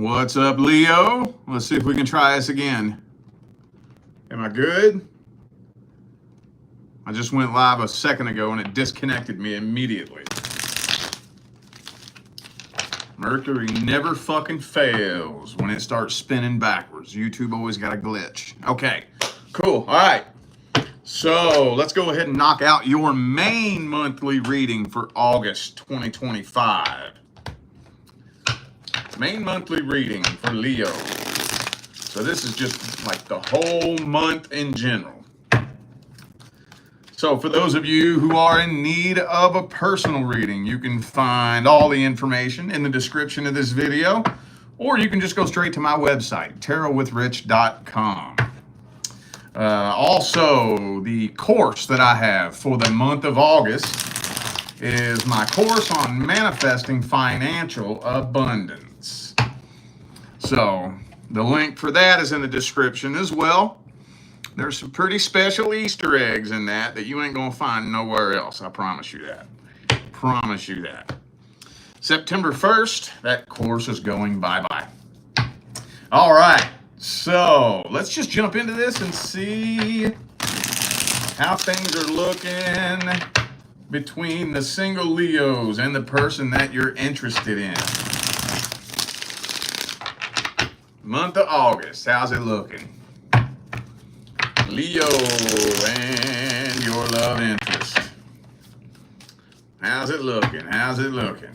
What's up, Leo? Let's see if we can try this again. Am I good? I just went live a second ago and it disconnected me immediately. Mercury never fucking fails when it starts spinning backwards. YouTube always got a glitch. Okay, cool. All right. So let's go ahead and knock out your main monthly reading for August 2025. Main monthly reading for Leo. So this is just like the whole month in general. So for those of you who are in need of a personal reading, you can find all the information in the description of this video, or you can just go straight to my website, tarotwithrich.com. Also, the course that I have for the month of August is my course on manifesting financial abundance. So the link for that is in the description as well. There's some pretty special Easter eggs in that you ain't gonna find nowhere else. I promise you that. Promise you that. September 1st, that course is going bye-bye. All right, so let's just jump into this and see how things are looking between the single Leos and the person that you're interested in. Month of August, how's it looking? Leo and your love interest. How's it looking? How's it looking?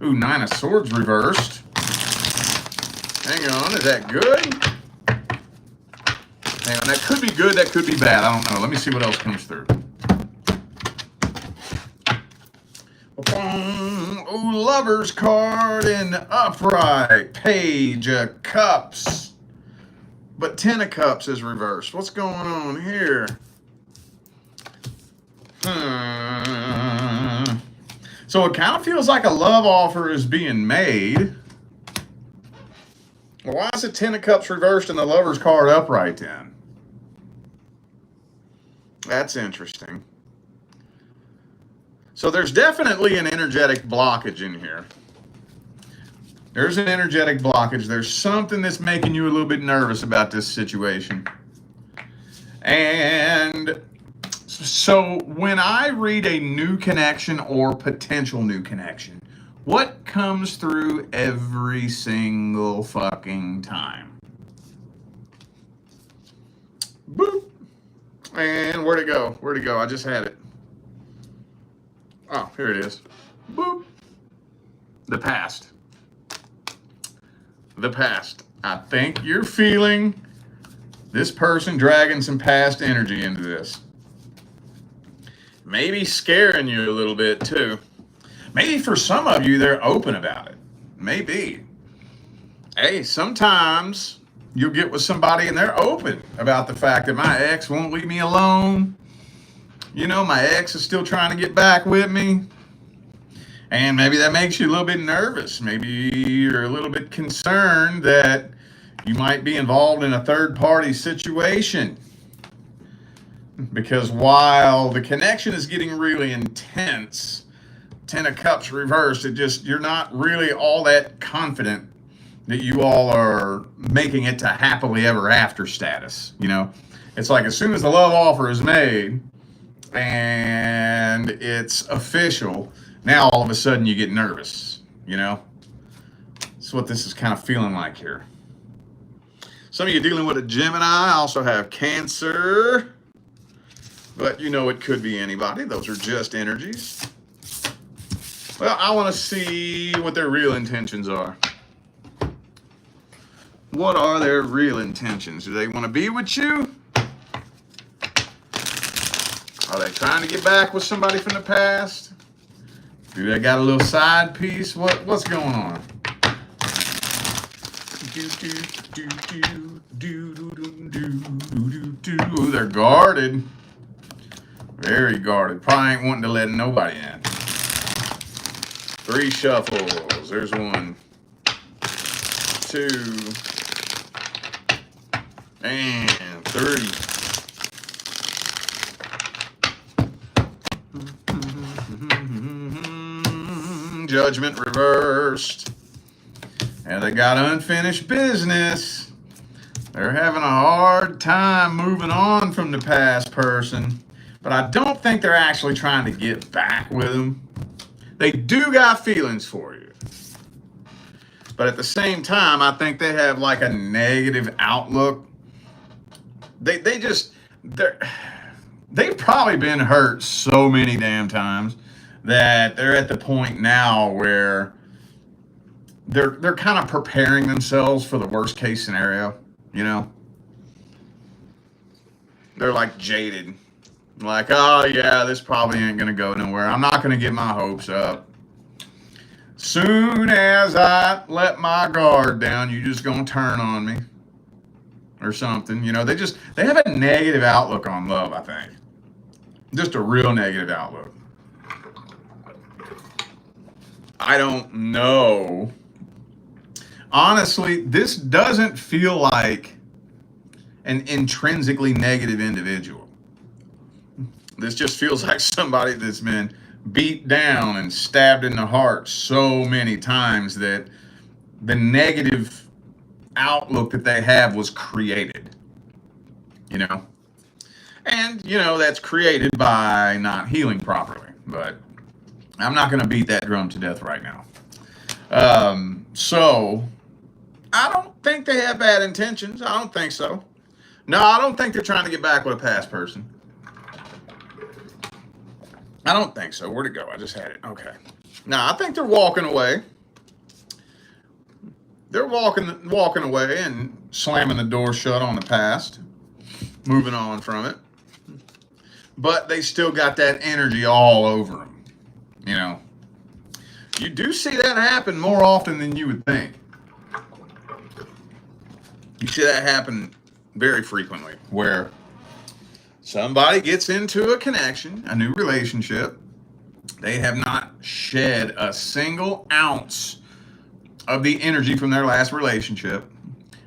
Ooh, Nine of Swords reversed. Hang on, is that good? Hang on, that could be good, that could be bad. I don't know. Let me see what else comes through. Ooh, Lover's card in upright. Page of Cups. But Ten of Cups is reversed. What's going on here? So it kind of feels like a love offer is being made. Why is the Ten of Cups reversed and the Lover's card upright then? That's interesting. So there's definitely an energetic blockage in here. There's an energetic blockage. There's something that's making you a little bit nervous about this situation. And so when I read a new connection or potential new connection, what comes through every single fucking time? Boop. And where'd it go? Where'd it go? I just had it. Oh, here it is. Boop. The past. The past. I think you're feeling this person dragging some past energy into this. Maybe scaring you a little bit too. Maybe for some of you, they're open about it. Maybe. Hey, sometimes you'll get with somebody and they're open about the fact that my ex won't leave me alone. You know, my ex is still trying to get back with me. And maybe that makes you a little bit nervous. Maybe you're a little bit concerned that you might be involved in a third-party situation. Because while the connection is getting really intense, Ten of Cups reversed, you're not really all that confident that you all are making it to happily ever after status. You know, it's like as soon as the love offer is made and it's official, now all of a sudden you get nervous, you know? That's what this is kind of feeling like here. Some of you dealing with a Gemini. I also have Cancer. But you know it could be anybody. Those are just energies. Well, I want to see what their real intentions are. What are their real intentions? Do they want to be with you? Are they trying to get back with somebody from the past? Do they got a little side piece? What's going on? Ooh, they're guarded. Very guarded. Probably ain't wanting to let nobody in. 3 shuffles. There's 1, 2, and 3. judgment reversed. And they got unfinished business. They're having a hard time moving on from the past person. But I don't think they're actually trying to get back with them. They do got feelings for you. But at the same time, I think they have like a negative outlook. They've probably been hurt so many damn times that they're at the point now where they're kind of preparing themselves for the worst case scenario, you know? They're like jaded. Like, oh yeah, this probably ain't gonna go nowhere. I'm not gonna get my hopes up. Soon as I let my guard down, you just gonna turn on me or something. You know, they have a negative outlook on love, I think. Just a real negative outlook. I don't know. Honestly, this doesn't feel like an intrinsically negative individual. This just feels like somebody that's been beat down and stabbed in the heart so many times that the negative outlook that they have was created, you know? And, you know, that's created by not healing properly. But I'm not going to beat that drum to death right now. So I don't think they have bad intentions. I don't think so. No, I don't think they're trying to get back with a past person. I don't think so. Where'd it go? I just had it. Okay. Now, I think they're walking away. They're walking away and slamming the door shut on the past, moving on from it. But they still got that energy all over them. You know, you do see that happen more often than you would think. You see that happen very frequently, where somebody gets into a connection, a new relationship. They have not shed a single ounce of the energy from their last relationship.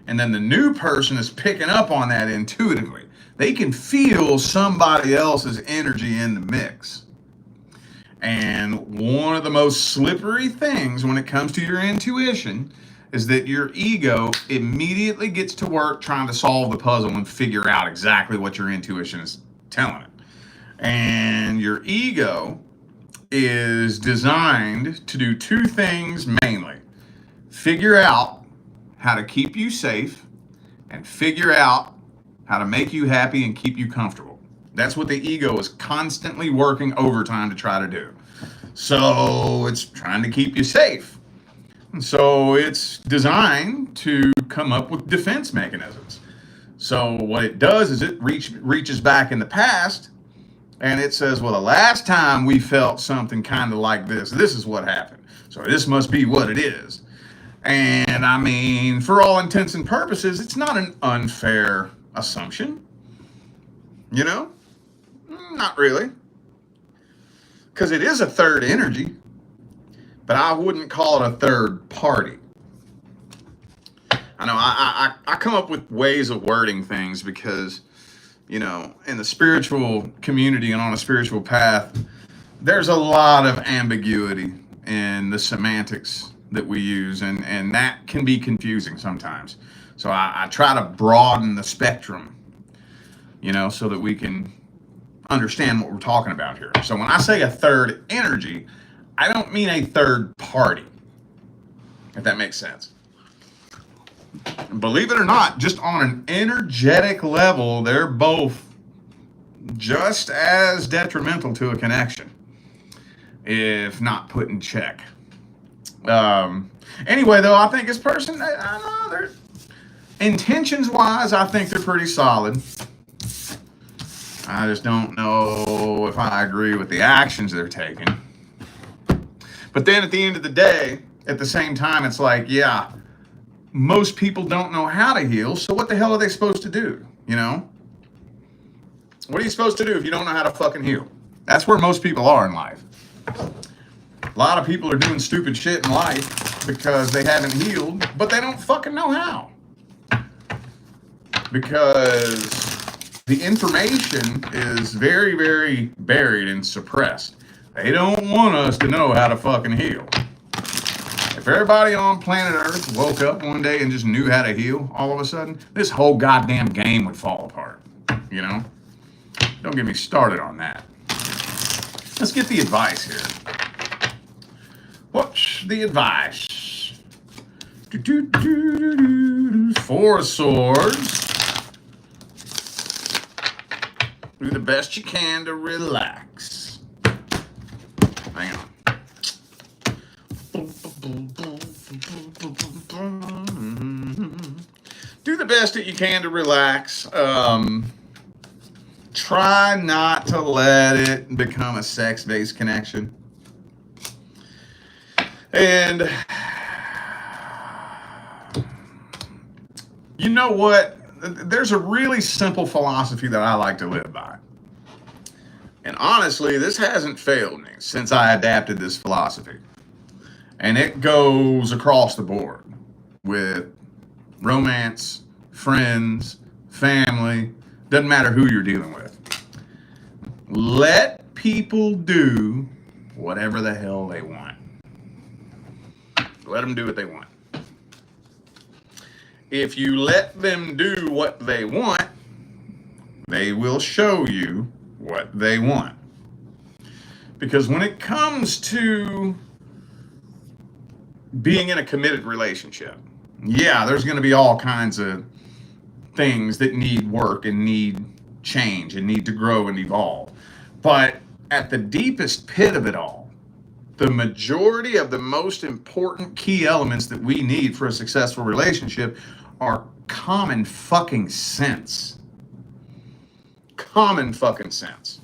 And then the new person is picking up on that intuitively. They can feel somebody else's energy in the mix. And one of the most slippery things when it comes to your intuition is that your ego immediately gets to work trying to solve the puzzle and figure out exactly what your intuition is telling it. And your ego is designed to do two things mainly. Figure out how to keep you safe and figure out how to make you happy and keep you comfortable. That's what the ego is constantly working overtime to try to do. So it's trying to keep you safe. And so it's designed to come up with defense mechanisms. So what it does is it reaches back in the past and it says, well, the last time we felt something kind of like this is what happened. So this must be what it is. And I mean, for all intents and purposes, it's not an unfair assumption. You know? Not really. Because it is a third energy, but I wouldn't call it a third party. I know I come up with ways of wording things because, you know, in the spiritual community and on a spiritual path, there's a lot of ambiguity in the semantics that we use, and that can be confusing sometimes. So I try to broaden the spectrum, you know, so that we can understand what we're talking about here. So when I say a third energy, I don't mean a third party, if that makes sense. Believe it or not, just on an energetic level, they're both just as detrimental to a connection, if not put in check. Anyway, though, I think this person, I don't know, they're intentions-wise, I think they're pretty solid. I just don't know if I agree with the actions they're taking. But then at the end of the day, at the same time, it's like, yeah, most people don't know how to heal, so what the hell are they supposed to do, you know? What are you supposed to do if you don't know how to fucking heal? That's where most people are in life. A lot of people are doing stupid shit in life because they haven't healed, but they don't fucking know how. Because the information is very, very buried and suppressed. They don't want us to know how to fucking heal. If everybody on planet Earth woke up one day and just knew how to heal all of a sudden, this whole goddamn game would fall apart. You know? Don't get me started on that. Let's get the advice here. What's the advice? Four of Swords. Do the best you can to relax. Hang on. Do the best that you can to relax. Try not to let it become a sex-based connection. And you know what? There's a really simple philosophy that I like to live by. And honestly, this hasn't failed me since I adapted this philosophy. And it goes across the board with romance, friends, family, doesn't matter who you're dealing with. Let people do whatever the hell they want. Let them do what they want. If you let them do what they want, they will show you what they want. Because when it comes to being in a committed relationship, yeah, there's going to be all kinds of things that need work and need change and need to grow and evolve. But at the deepest pit of it all, the majority of the most important key elements that we need for a successful relationship are common fucking sense. Common fucking sense.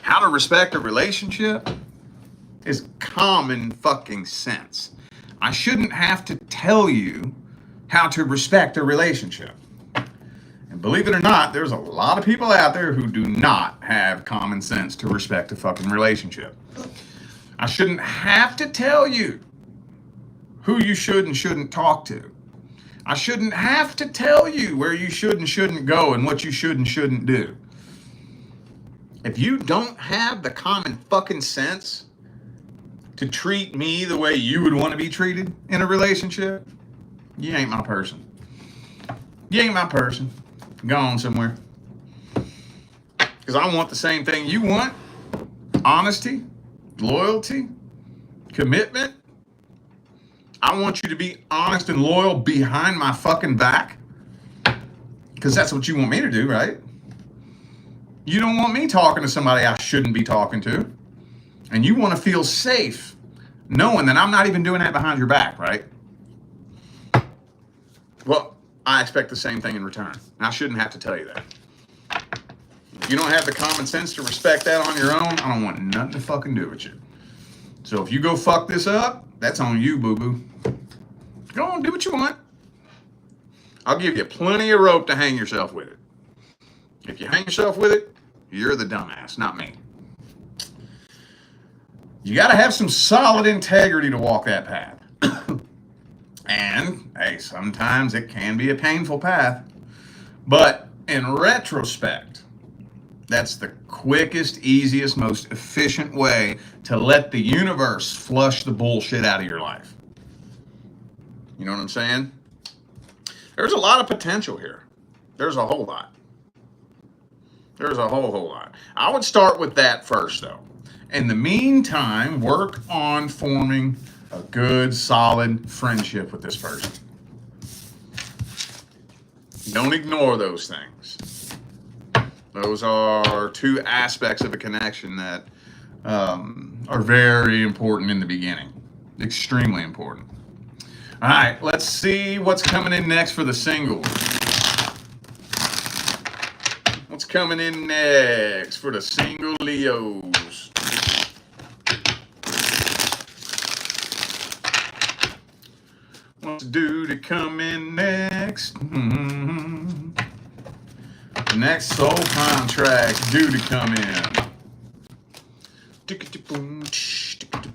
How to respect a relationship is common fucking sense. I shouldn't have to tell you how to respect a relationship. And believe it or not, there's a lot of people out there who do not have common sense to respect a fucking relationship. I shouldn't have to tell you who you should and shouldn't talk to. I shouldn't have to tell you where you should and shouldn't go and what you should and shouldn't do. If you don't have the common fucking sense to treat me the way you would want to be treated in a relationship, you ain't my person. You ain't my person. Go on somewhere. Because I want the same thing you want. Honesty, loyalty, commitment. I want you to be honest and loyal behind my fucking back. Because that's what you want me to do, right? You don't want me talking to somebody I shouldn't be talking to. And you want to feel safe knowing that I'm not even doing that behind your back, right? Well, I expect the same thing in return. And I shouldn't have to tell you that. If you don't have the common sense to respect that on your own, I don't want nothing to fucking do with you. So if you go fuck this up, that's on you, boo-boo. Go on, do what you want. I'll give you plenty of rope to hang yourself with it. If you hang yourself with it, you're the dumbass, not me. You got to have some solid integrity to walk that path. And, hey, sometimes it can be a painful path. But in retrospect, that's the quickest, easiest, most efficient way to let the universe flush the bullshit out of your life. You know what I'm saying? There's a lot of potential here. There's a whole lot. There's a whole lot. I would start with that first, though. In the meantime, work on forming a good, solid friendship with this person. Don't ignore those things. Those are two aspects of a connection that are very important in the beginning. Extremely important. All right, let's see what's coming in next for the singles. What's coming in next for the single Leos? What's due to come in next? The next soul contract due to come in.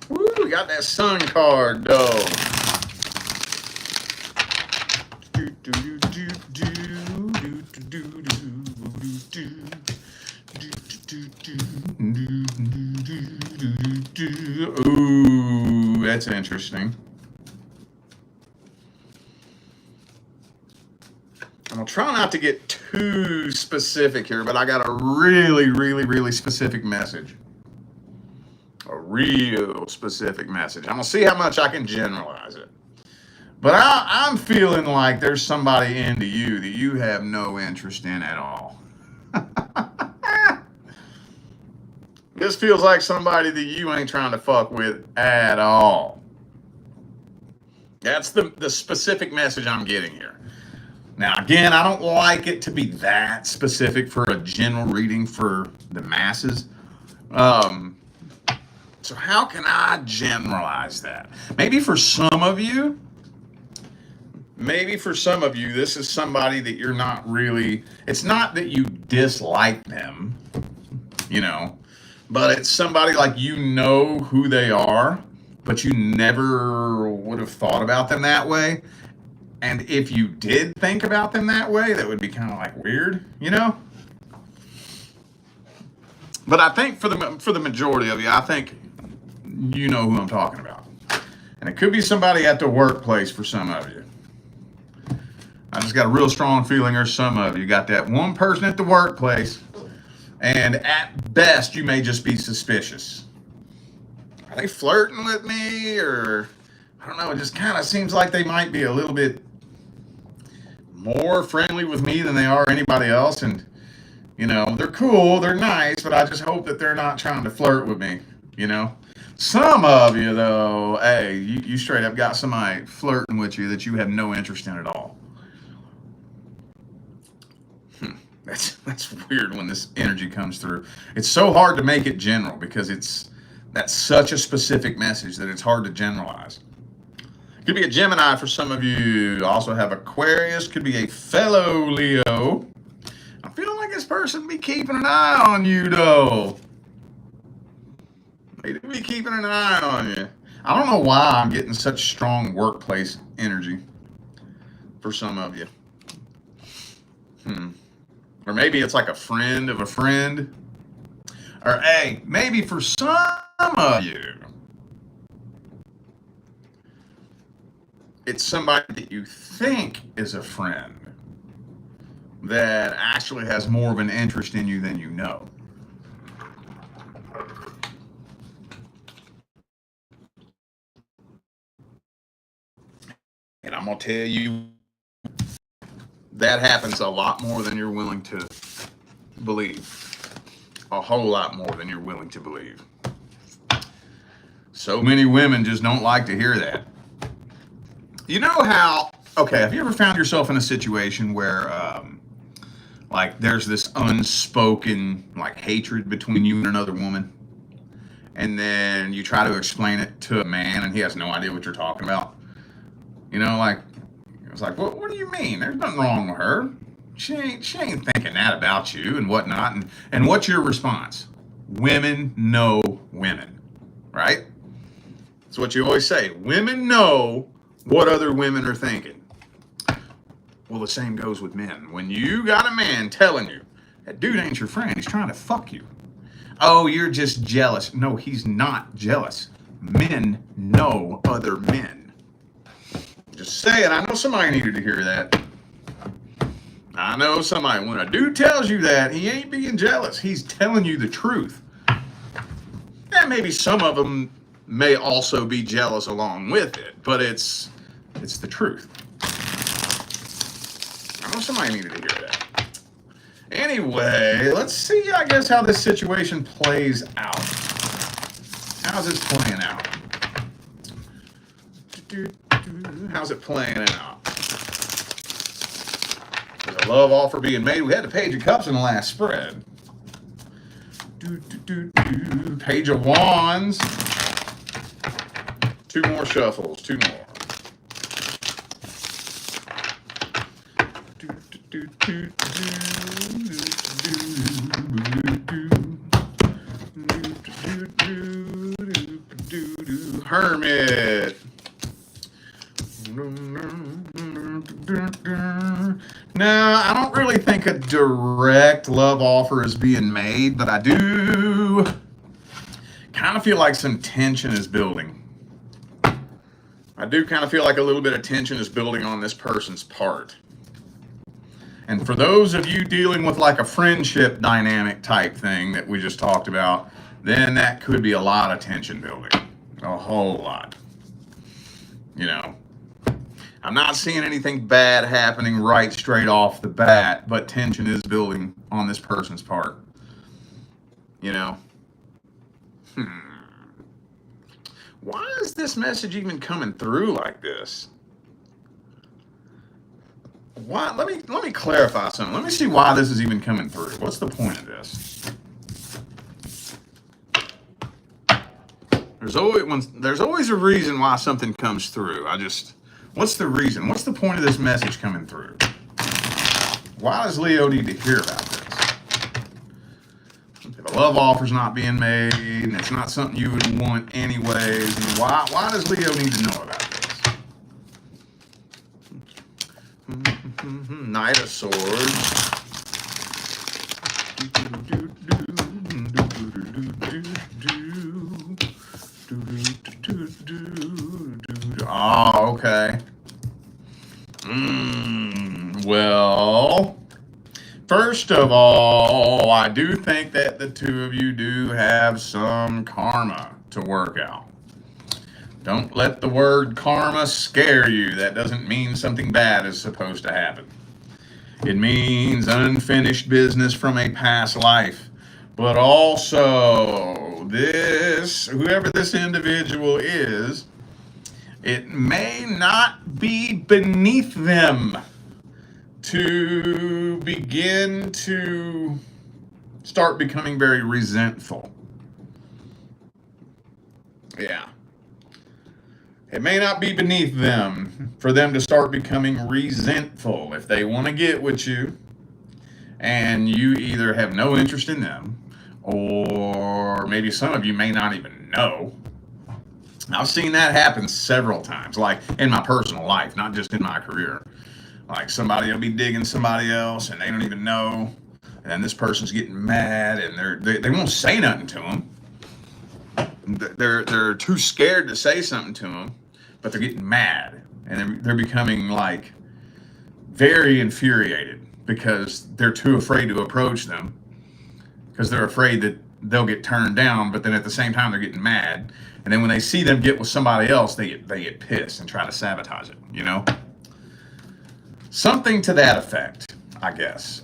Woo, we got that sun card, though. Ooh, that's interesting. I'm going to try not to get too specific here, but I got a really, really, really specific message. A real specific message. I'm going to see how much I can generalize it. But I'm feeling like there's somebody into you that you have no interest in at all. This feels like somebody that you ain't trying to fuck with at all. That's the specific message I'm getting here. Now, again, I don't like it to be that specific for a general reading for the masses. So how can I generalize that? Maybe for some of you, this is somebody that you're not really, it's not that you dislike them, you know, but it's somebody like you know who they are, but you never would have thought about them that way. And if you did think about them that way, that would be kind of like weird, you know? But I think for the majority of you, I think you know who I'm talking about. And it could be somebody at the workplace for some of you. I just got a real strong feeling there's some of you got that one person at the workplace, and at best you may just be suspicious. Are they flirting with me, or I don't know, it just kind of seems like they might be a little bit more friendly with me than they are anybody else, and you know, they're cool, they're nice, but I just hope that they're not trying to flirt with me, you know? Some of you though, hey, you straight up got somebody flirting with you that you have no interest in at all. That's weird when this energy comes through. It's so hard to make it general because that's such a specific message that it's hard to generalize. Could be a Gemini for some of you. Also have Aquarius. Could be a fellow Leo. I'm feeling like this person be keeping an eye on you though. They be keeping an eye on you. I don't know why I'm getting such strong workplace energy for some of you. Or maybe it's like a friend of a friend. Or hey, maybe for some of you, it's somebody that you think is a friend that actually has more of an interest in you than you know. And I'm going to tell you, that happens a lot more than you're willing to believe. A whole lot more than you're willing to believe. So many women just don't like to hear that. You know how, okay, have you ever found yourself in a situation where, like, there's this unspoken, like, hatred between you and another woman? And then you try to explain it to a man and he has no idea what you're talking about? You know, like, it's like, what do you mean? There's nothing wrong with her. She ain't thinking that about you and whatnot. And what's your response? Women know women, right? That's what you always say. Women know what other women are thinking. Well, the same goes with men. When you got a man telling you, that dude ain't your friend, he's trying to fuck you. Oh, you're just jealous. No, he's not jealous. Men know other men. Just saying, I know somebody needed to hear that. I know somebody, when a dude tells you that, he ain't being jealous. He's telling you the truth. And maybe some of them may also be jealous along with it, but it's the truth. I know somebody needed to hear that. Anyway, let's see, I guess, how this situation plays out. How's this playing out? How's it playing out? There's a love offer being made. We had the Page of Cups in the last spread. Page of Wands. Two more shuffles. Two more. Hermit. Now, I don't really think a direct love offer is being made, but I do kind of feel like some tension is building. I do kind of feel like a little bit of tension is building on this person's part. And for those of you dealing with like a friendship dynamic type thing that we just talked about, then that could be a lot of tension building. A whole lot. You know, I'm not seeing anything bad happening right straight off the bat, but tension is building on this person's part. You know? Why is this message even coming through like this? Why? Let me clarify something. Let me see why this is even coming through. What's the point of this? There's always a reason why something comes through. What's the reason? What's the point of this message coming through? Why does Leo need to hear about this? If a love offer's not being made and it's not something you would want anyways, why does Leo need to know about this? Knight of Swords. Oh, okay. Well, first of all, I do think that the two of you do have some karma to work out. Don't let the word karma scare you. That doesn't mean something bad is supposed to happen. It means unfinished business from a past life. But also, whoever this individual is, it may not be beneath them to begin to start becoming very resentful. Yeah. It may not be beneath them for them to start becoming resentful if they want to get with you and you either have no interest in them, or maybe some of you may not even know. I've seen that happen several times, like in my personal life, not just in my career. Like somebody will be digging somebody else and they don't even know, and this person's getting mad and they won't say nothing to them. They're too scared to say something to them, but they're getting mad and they're becoming like very infuriated because they're too afraid to approach them because they're afraid that they'll get turned down. But then at the same time they're getting mad, and then when they see them get with somebody else, they get pissed and try to sabotage it. You know, something to that effect, I guess.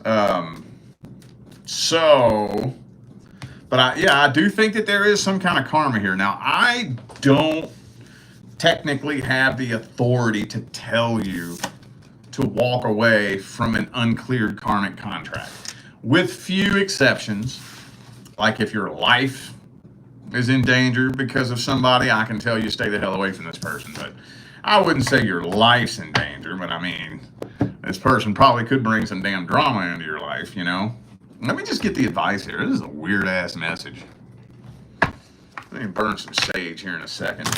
But I do think that there is some kind of karma here. Now, I don't technically have the authority to tell you to walk away from an uncleared karmic contract, with few exceptions. Like if your life is in danger because of somebody, I can tell you stay the hell away from this person. But I wouldn't say your life's in danger, but I mean, this person probably could bring some damn drama into your life, you know? Let me just get the advice here. This is a weird-ass message. Let me burn some sage here in a second.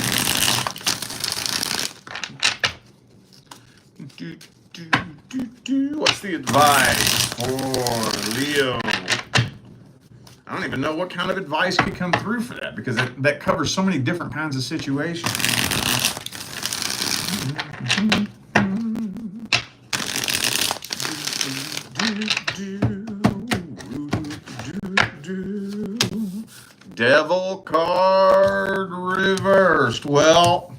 What's the advice for Leo? I don't even know what kind of advice could come through for that, because that covers so many different kinds of situations. Devil card reversed. Well,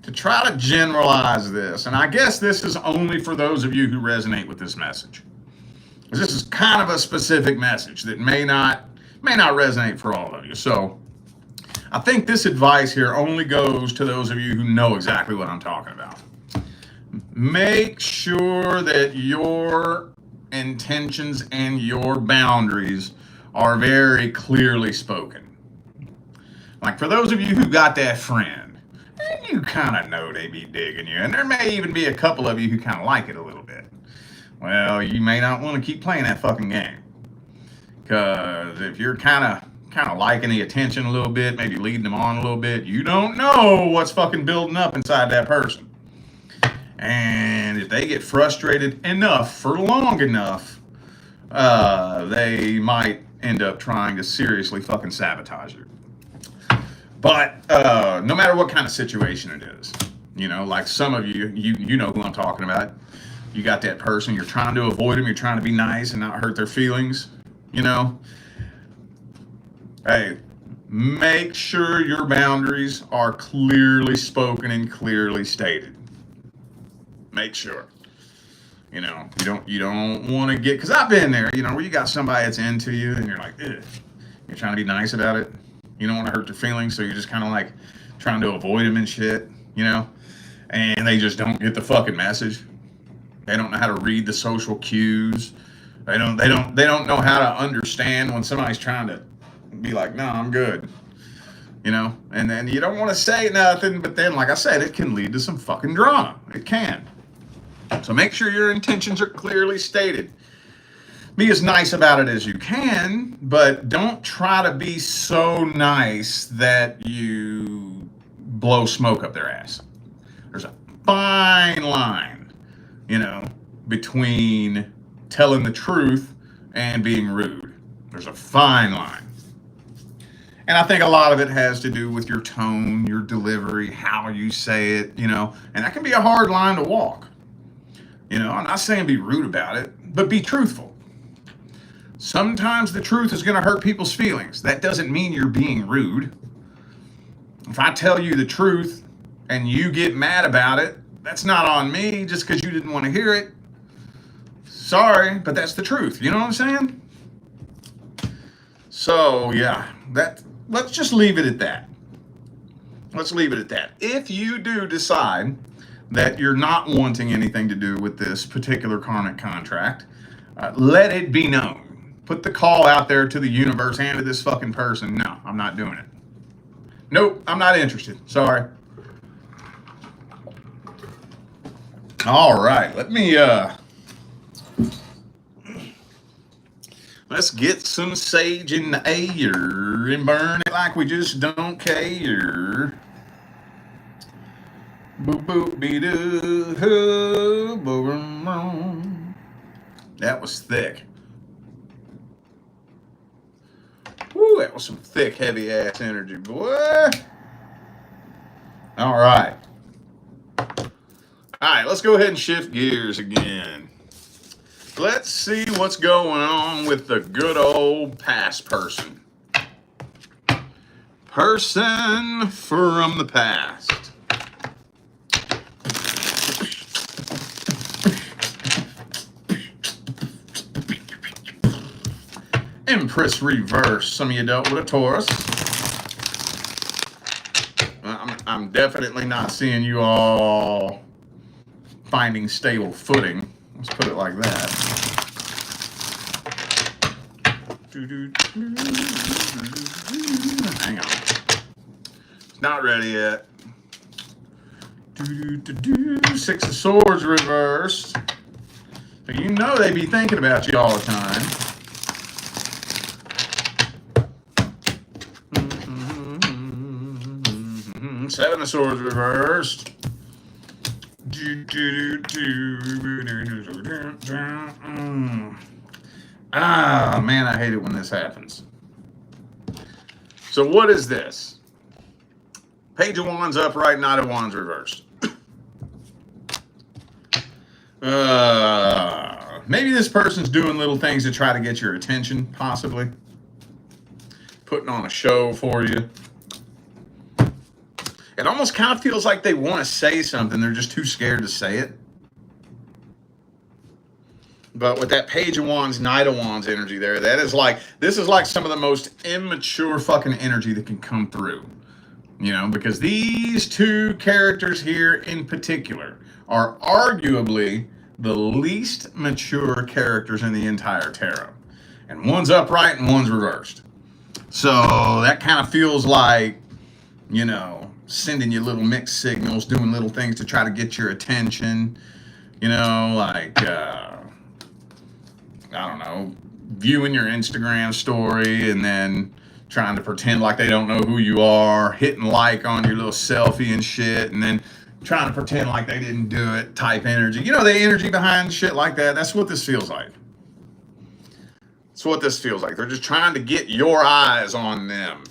to try to generalize this, and I guess this is only for those of you who resonate with this message. This is kind of a specific message that may not resonate for all of you. So I think this advice here only goes to those of you who know exactly what I'm talking about. Make sure that your intentions and your boundaries are very clearly spoken. Like for those of you who got that friend, and you kind of know they be digging you, and there may even be a couple of you who kind of like it a little bit. Well, you may not want to keep playing that fucking game, because if you're kind of liking the attention a little bit, maybe leading them on a little bit, you don't know what's fucking building up inside that person. And if they get frustrated enough for long enough, they might end up trying to seriously fucking sabotage you. But no matter what kind of situation it is, you know, like some of you, you know who I'm talking about. You got that person, you're trying to avoid them, you're trying to be nice and not hurt their feelings, you know. Hey, make sure your boundaries are clearly spoken and clearly stated. Make sure. You know, you don't want to get, because I've been there, you know, where you got somebody that's into you and you're like, ugh. You're trying to be nice about it. You don't want to hurt their feelings, so you're just kind of like trying to avoid them and shit, you know. And they just don't get the fucking message. They don't know how to read the social cues. They don't know how to understand when somebody's trying to be like, no, I'm good. You know, and then you don't want to say nothing, but then, like I said, it can lead to some fucking drama. It can. So make sure your intentions are clearly stated. Be as nice about it as you can, but don't try to be so nice that you blow smoke up their ass. There's a fine line, you know, between telling the truth and being rude. There's a fine line. And I think a lot of it has to do with your tone, your delivery, how you say it, you know, and that can be a hard line to walk. You know, I'm not saying be rude about it, but be truthful. Sometimes the truth is going to hurt people's feelings. That doesn't mean you're being rude. If I tell you the truth and you get mad about it, that's not on me just because you didn't want to hear it. Sorry, but that's the truth. You know what I'm saying? So, yeah, let's just leave it at that. Let's leave it at that. If you do decide that you're not wanting anything to do with this particular karmic contract, let it be known. Put the call out there to the universe and to this fucking person. No, I'm not doing it. Nope, I'm not interested. Sorry. All right, let's get some sage in the air and burn it like we just don't care. Boop boop be doo boom. That was thick. Woo, that was some thick, heavy ass energy, boy. All right. All right, let's go ahead and shift gears again. Let's see what's going on with the good old past person. Person from the past. Empress reverse. Some of you dealt with a Taurus. I'm definitely not seeing you all finding stable footing. Let's put it like that. Hang on. It's not ready yet. Six of Swords reversed. But you know they be thinking about you all the time. Seven of Swords reversed. Ah, man, I hate it when this happens. So what is this? Page of Wands upright, Knight of Wands reversed. Maybe this person's doing little things to try to get your attention, possibly. Putting on a show for you. It almost kind of feels like they want to say something. They're just too scared to say it. But with that Page of Wands, Knight of Wands energy there, this is like some of the most immature fucking energy that can come through. You know, because these two characters here in particular are arguably the least mature characters in the entire tarot. And one's upright and one's reversed. So that kind of feels like, you know, sending you little mixed signals, doing little things to try to get your attention, you know, like, I don't know, viewing your Instagram story and then trying to pretend like they don't know who you are, hitting like on your little selfie and shit, and then trying to pretend like they didn't do it type energy. You know, the energy behind shit like that. That's what this feels like. That's what this feels like. They're just trying to get your eyes on them.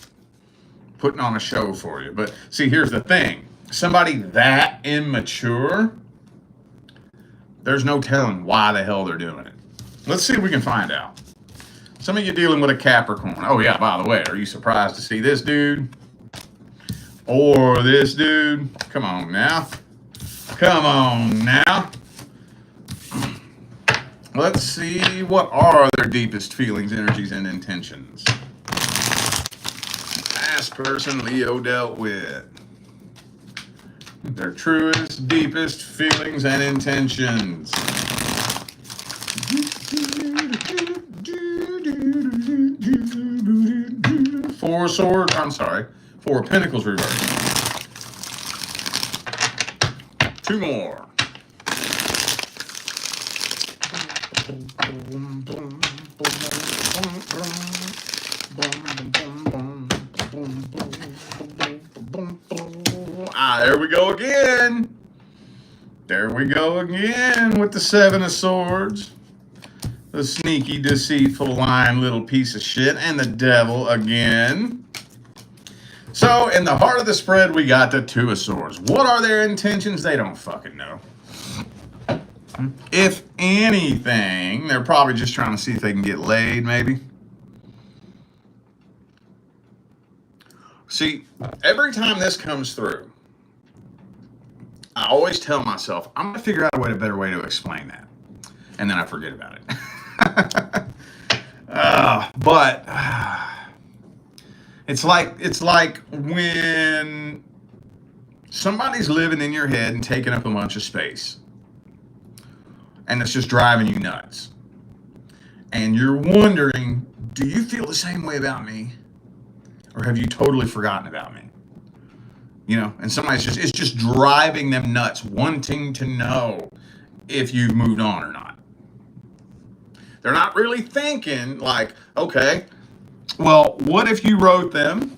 putting on a show for you. But see, here's the thing. Somebody that immature, there's no telling why the hell they're doing it. Let's see if we can find out. Some of you dealing with a Capricorn. Oh yeah, by the way, are you surprised to see this dude? Or this dude? Come on now. Come on now. Let's see, what are their deepest feelings, energies, and intentions? Last person Leo dealt with. Their truest, deepest feelings and intentions. Four swords, I'm sorry. Four of Pentacles reversed. Two more. There we go again. There we go again with the Seven of Swords. The sneaky, deceitful, lying little piece of shit. And the Devil again. So, in the heart of the spread, we got the Two of Swords. What are their intentions? They don't fucking know. If anything, they're probably just trying to see if they can get laid, maybe. See, every time this comes through, I always tell myself, I'm going to figure out a better way to explain that. And then I forget about it. But it's like when somebody's living in your head and taking up a bunch of space. And it's just driving you nuts. And you're wondering, do you feel the same way about me? Or have you totally forgotten about me? You know, and it's just driving them nuts, wanting to know if you've moved on or not. They're not really thinking like, okay, well, what if you wrote them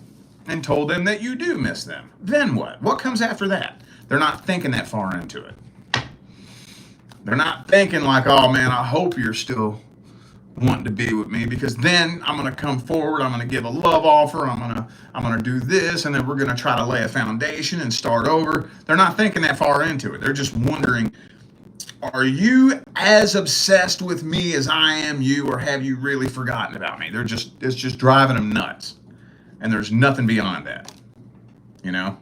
and told them that you do miss them? Then what? What comes after that? They're not thinking that far into it. They're not thinking like, oh man, I hope you're still wanting to be with me, because then I'm going to come forward, I'm going to give a love offer, I'm going to do this, and then we're going to try to lay a foundation and start over. They're not thinking that far into it. They're just wondering, are you as obsessed with me as I am you, or have you really forgotten about me? It's just driving them nuts. And there's nothing beyond that. You know?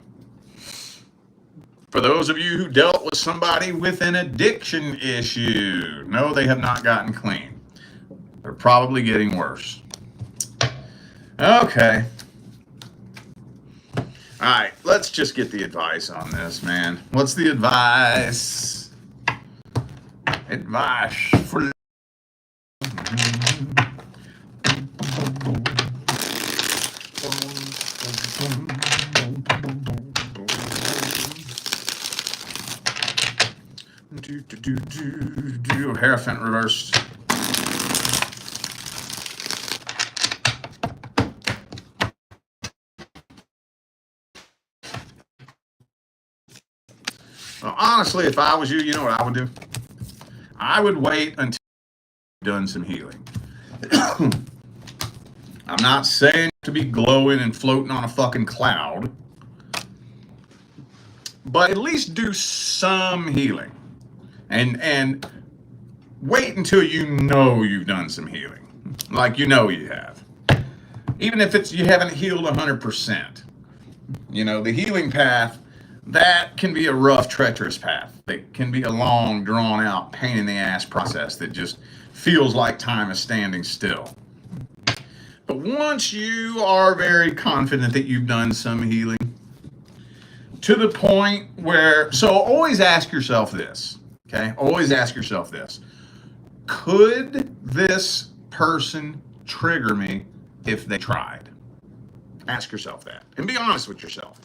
For those of you who dealt with somebody with an addiction issue, no, they have not gotten clean. They're probably getting worse. Okay. All right, let's just get the advice on this, man. What's the advice? Advice for... Hierophant reversed. Well, honestly, if I was you, you know what I would do? I would wait until you've done some healing. I'm not saying to be glowing and floating on a fucking cloud, but at least do some healing. And wait until you know you've done some healing. Like you know you have. Even if you haven't healed 100%. You know, the healing path, that can be a rough, treacherous path. It can be a long, drawn-out, pain-in-the-ass process that just feels like time is standing still. But once you are very confident that you've done some healing, to the point where... So always ask yourself this, okay? Always ask yourself this. Could this person trigger me if they tried? Ask yourself that. And be honest with yourself.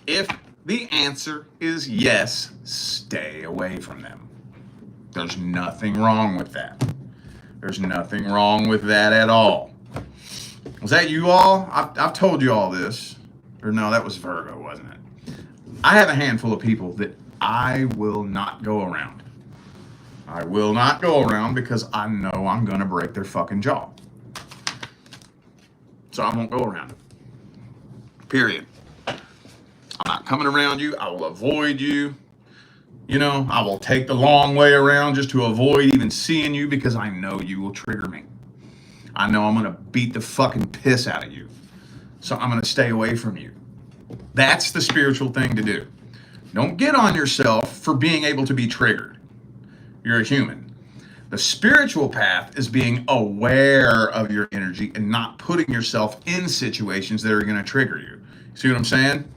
If the answer is yes, stay away from them. There's nothing wrong with that. There's nothing wrong with that at all. Was that you all? I've told you all this. Or no, that was Virgo, wasn't it? I have a handful of people that I will not go around. I will not go around because I know I'm going to break their fucking jaw. So I won't go around them. Period. I'm not coming around you. I will avoid you. You know, I will take the long way around just to avoid even seeing you because I know you will trigger me. I know I'm going to beat the fucking piss out of you. So I'm going to stay away from you. That's the spiritual thing to do. Don't get on yourself for being able to be triggered. You're a human. The spiritual path is being aware of your energy and not putting yourself in situations that are going to trigger you. See what I'm saying?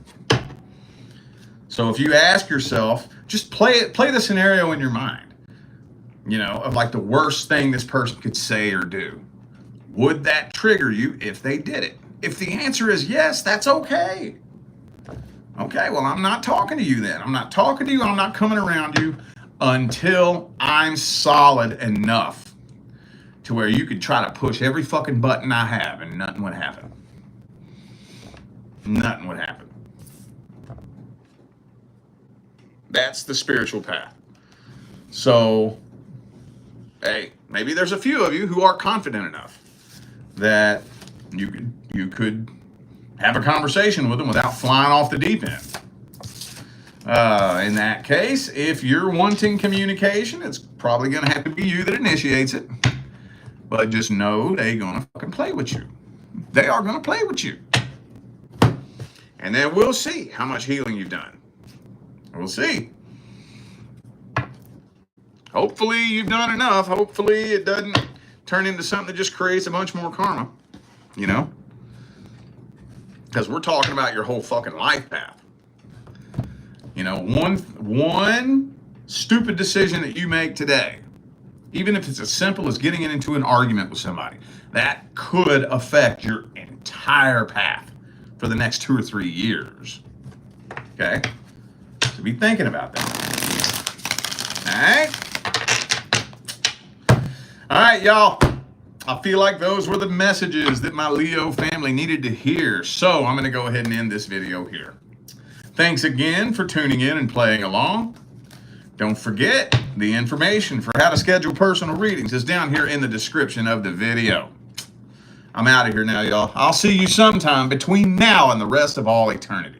So if you ask yourself, just play the scenario in your mind, you know, of like the worst thing this person could say or do. Would that trigger you if they did it? If the answer is yes, that's okay. Okay, well, I'm not talking to you then. I'm not talking to you. I'm not coming around you until I'm solid enough to where you could try to push every fucking button I have and nothing would happen. Nothing would happen. That's the spiritual path. So, hey, maybe there's a few of you who are confident enough that you could have a conversation with them without flying off the deep end. In that case, if you're wanting communication, it's probably going to have to be you that initiates it. But just know they're going to fucking play with you. They are going to play with you. And then we'll see how much healing you've done. We'll see. Hopefully you've done enough. Hopefully it doesn't turn into something that just creates a bunch more karma. You know? Because we're talking about your whole fucking life path. You know, one stupid decision that you make today, even if it's as simple as getting into an argument with somebody, that could affect your entire path for the next 2 or 3 years. Okay? So be thinking about that. All right, y'all. I feel like those were the messages that my Leo family needed to hear. So I'm going to go ahead and end this video here. Thanks again for tuning in and playing along. Don't forget, the information for how to schedule personal readings is down here in the description of the video. I'm out of here now, y'all. I'll see you sometime between now and the rest of all eternity.